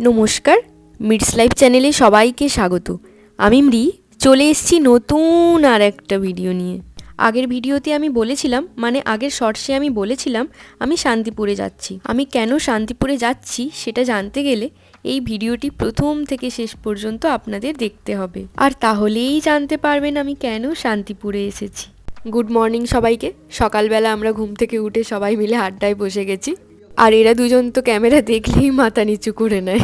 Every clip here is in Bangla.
নমস্কার, মিডস লাইফ চ্যানেলে সবাইকে স্বাগত। আমি মৃ চলে এসেছি নতুন আর একটা ভিডিও নিয়ে। আগের ভিডিওতে আমি বলেছিলাম, মানে আগের শর্টসে আমি বলেছিলাম আমি শান্তিপুরে যাচ্ছি। আমি কেন শান্তিপুরে যাচ্ছি সেটা জানতে গেলে এই ভিডিওটি প্রথম থেকে শেষ পর্যন্ত আপনাদের দেখতে হবে, আর তাহলেই জানতে পারবেন আমি কেন শান্তিপুরে এসেছি। গুড মর্নিং সবাইকে। সকালবেলা আমরা ঘুম থেকে উঠে সবাই মিলে আড্ডায় বসে গেছি, আর এরা দুজন তো ক্যামেরা দেখলেই মাথা নিচু করে নেয়।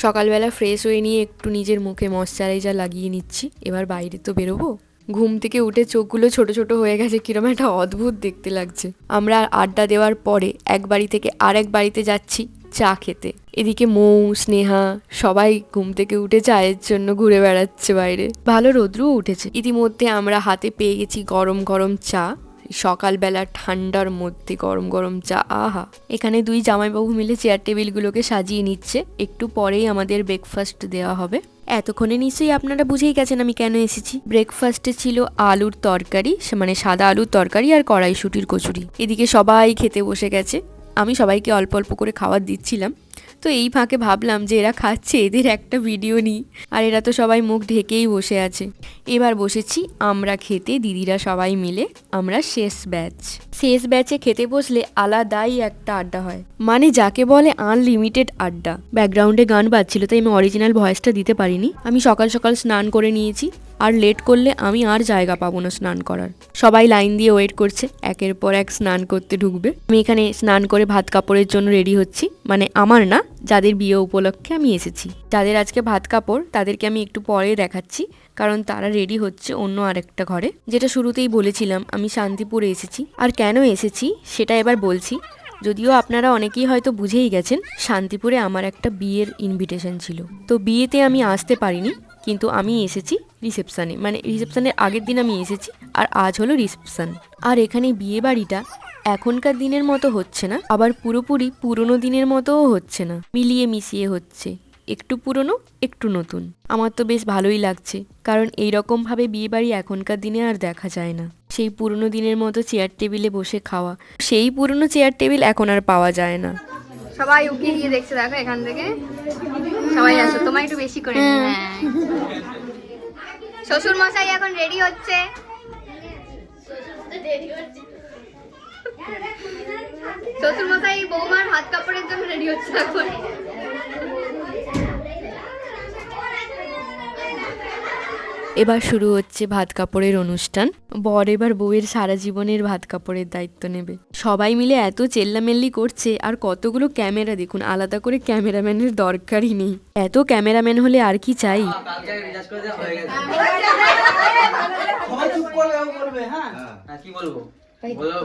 সকালবেলা ফ্রেশ হয়ে নিয়ে একটু নিজের মুখে ময়শ্চারাইজার লাগিয়ে নিচ্ছি, এবার বাইরে তো বেরোবো। ঘুম থেকে উঠে চোখগুলো ছোট ছোট হয়ে গেছে, কিরম একটা অদ্ভুত দেখতে লাগছে। আমরা আড্ডা দেওয়ার পরে এক বাড়ি থেকে আরেক বাড়িতে যাচ্ছি চা খেতে। এদিকে মৌ, স্নেহা সবাই ঘুম থেকে উঠে চায়ের জন্য ঘুরে বেড়াচ্ছে বাইরে। ভালো রোদ্রুও উঠেছে। ইতিমধ্যে আমরা হাতে পেয়ে গেছি গরম গরম চা। সকালবেলা ঠান্ডার মধ্যে গরম গরম চা, আহা। এখানে দুই জামাইবাবু মিলে চেয়ার টেবিলগুলোকে সাজিয়ে নিচ্ছে, একটু পরেই আমাদের ব্রেকফাস্ট দেওয়া হবে। এতক্ষণে নিশ্চয়ই আপনারা বুঝেই গেছেন আমি কেন এসেছি। ব্রেকফাস্টে ছিল আলুর তরকারি, মানে সাদা আলুর তরকারি আর কড়াইশুঁটির কচুরি। এদিকে সবাই খেতে বসে গেছে, আমি সবাইকে অল্প অল্প করে খাবার দিচ্ছিলাম। তো এই ফাঁকে ভাবলাম যে এরা খাচ্ছে, এদের একটা ভিডিও নিই। আর এরা তো সবাই মুখ ঢেকেই বসে আছে। এবার বসেছি আমরা খেতে, দিদিরা সবাই মিলে। আমরা শেষ ব্যাচে খেতে বসলে আলাদাই একটা আড্ডা হয়, মানে যাকে বলে আনলিমিটেড আড্ডা। ব্যাকগ্রাউন্ডে গান বাজছিল, তাই আমি অরিজিনাল ভয়েসটা দিতে পারিনি। আমি সকাল সকাল স্নান করে নিয়েছি, আর লেট করলে আমি আর জায়গা পাবো না স্নান করার। সবাই লাইন দিয়ে ওয়েট করছে, একের পর এক স্নান করতে ঢুকবে। আমি এখানে স্নান করে ভাত কাপড়ের জন্য রেডি হচ্ছি, মানে আমার না, যাদের বিয়ে উপলক্ষে আমি এসেছি। যাদের আজকে ভাত কাপড় তাদেরকে আমি একটু পরে দেখাচ্ছি, কারণ তারা রেডি হচ্ছে অন্য আরেকটা ঘরে। যেটা শুরুতেই বলেছিলাম, আমি শান্তিপুরে এসেছি। আর কেন এসেছি সেটা এবার বলছি। যদিও আপনারা অনেকেই হয়তো বুঝেই গেছেন, শান্তিপুরে আমার একটা বিয়ের ইনভিটেশন ছিল। তো বিয়েতে আমি আসতে পারিনি, কিন্তু আমি এসেছি রিসেপশানে, মানে রিসেপশানের আগের দিন আমি এসেছি, আর আজ হলো রিসেপশান। আর এখানে বিয়ে বাড়িটা এখনকার দিনের মতো হচ্ছে না, আবার পুরোপুরি পুরনো দিনের মতোও হচ্ছে না, মিলিয়ে মিশিয়ে হচ্ছে, একটু পুরনো একটু নতুন। আমার তো বেশ ভালোই লাগছে, কারণ এইরকমভাবে বিয়ে বাড়ি এখনকার দিনে আর দেখা যায় না। সেই পুরনো দিনের মতো চেয়ার টেবিলে বসে খাওয়া, সেই পুরনো চেয়ার টেবিল এখন আর পাওয়া যায় না। সবাই উকি দিয়ে দেখছে, দেখো এখান থেকে সবাই আসো, তোমার একটু বেশি করে শ্বশুর মশাই এখন রেডি হচ্ছে। শ্বশুর মশাই বৌমার হাত কাপড়ের জন্য রেডি হচ্ছে এখন। এবার শুরু হচ্ছে ভাত কাপড়ের অনুষ্ঠান। বর এবার বউয়ের সারা জীবনের ভাত কাপড়ের দায়িত্ব নেবে। সবাই মিলে এত চেল্লামেল্লি করছে, আর কতগুলো ক্যামেরা দেখুন, আলাদা করে ক্যামেরাম্যানের দরকারই নেই। এত ক্যামেরাম্যান হলে আর কি চাই।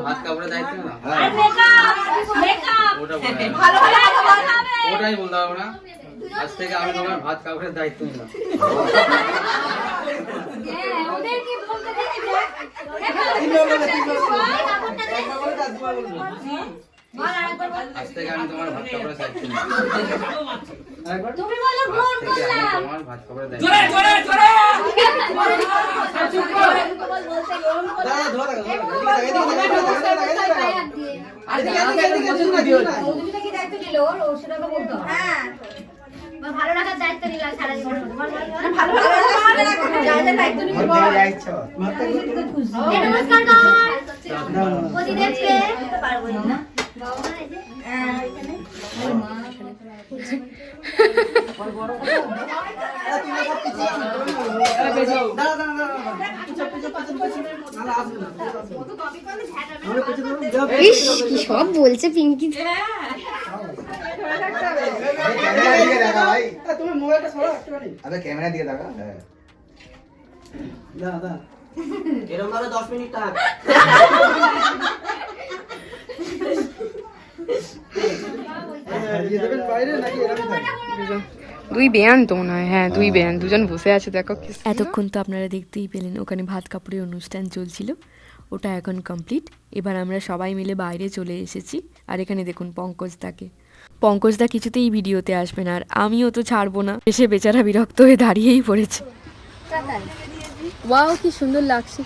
ভাত কাপড়ের দায়িত্ব না, ওটাই বলতে হবে না। আজ থেকে আমি তোমার ভাত কাপড়ের দায়িত্ব নিলাম। আজ থেকে আমি তোমার ভাত কাপড়ের দায়িত্ব নিলাম। তোমার ভাত কাপড়ের দায়িত্ব। ভালো রাখার দায়িত্ব নিলাম সারা জীবন। সব বলছে পিঙ্কি। ক্যামেরা দিয়ে দেখা এরকম ভাবে 10 মিনিট থাক। দুই বেয়ান তো মনে হয়, হ্যাঁ দুই বেয়ান, দুজন বসে আছে দেখো। এতক্ষণ তো আপনারা দেখতেই পেলেন ওখানে ভাত কাপড়ের অনুষ্ঠান চলছিল, ওটা এখন কমপ্লিট। এবার আমরা সবাই মিলে বাইরে চলে এসেছি, আর এখানে দেখুন পঙ্কজদা কিছুতেই ভিডিওতে আসবে না, আর আমিও তো ছাড়বো না। এসে বেচারা বিরক্ত হয়ে দাঁড়িয়েই পড়েছে। ওয়াও কি সুন্দর লাগছে,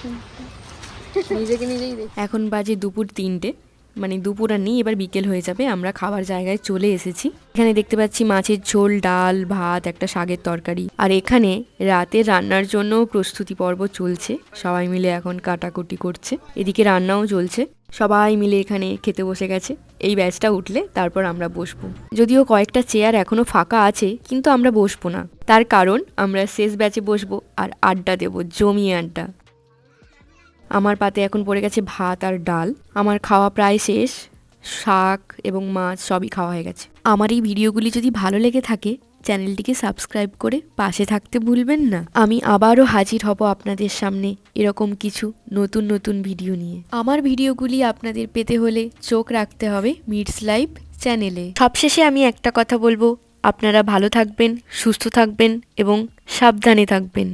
নিজেকে নিজেই দেখ। এখন বাজে দুপুর 3টে। মানে দুপুর আর নেই, এবার বিকেল হয়ে যাবে, আমরা খাবার জায়গায় চলে এসেছি। এখানে দেখতে পাচ্ছি মাছের ঝোল, ডাল, ভাত, একটা শাকের তরকারি। আর এখানে রাতে রান্নার জন্য প্রস্তুতি পর্ব চলছে, সবাই মিলে এখন কাটাকুটি করছে, এদিকে রান্নাও চলছে। সবাই মিলে এখানে খেতে বসে গেছে। এই ব্যাচটা উঠলে তারপর আমরা বসবো। যদিও কয়েকটা চেয়ার এখনো ফাঁকা আছে, কিন্তু আমরা বসবো না, তার কারণ আমরা শেষ ব্যাচে বসবো আর আড্ডা দেবো, জমিয়ে আড্ডা। আমার পাতে এখন পড়ে গেছে ভাত আর ডাল। আমার খাওয়া প্রায় শেষ, শাক এবং মাছ সবই খাওয়া হয়ে গেছে। আমার এই ভিডিওগুলি যদি ভালো লেগে থাকে, চ্যানেলটিকে সাবস্ক্রাইব করে পাশে থাকতে ভুলবেন না। আমি আবারও হাজির হব আপনাদের সামনে এরকম কিছু নতুন নতুন ভিডিও নিয়ে। আমার ভিডিওগুলি আপনাদের পেতে হলে চোখ রাখতে হবে মিটস লাইভ চ্যানেলে। সবশেষে আমি একটা কথা বলবো, আপনারা ভালো থাকবেন, সুস্থ থাকবেন এবং সাবধানে থাকবেন।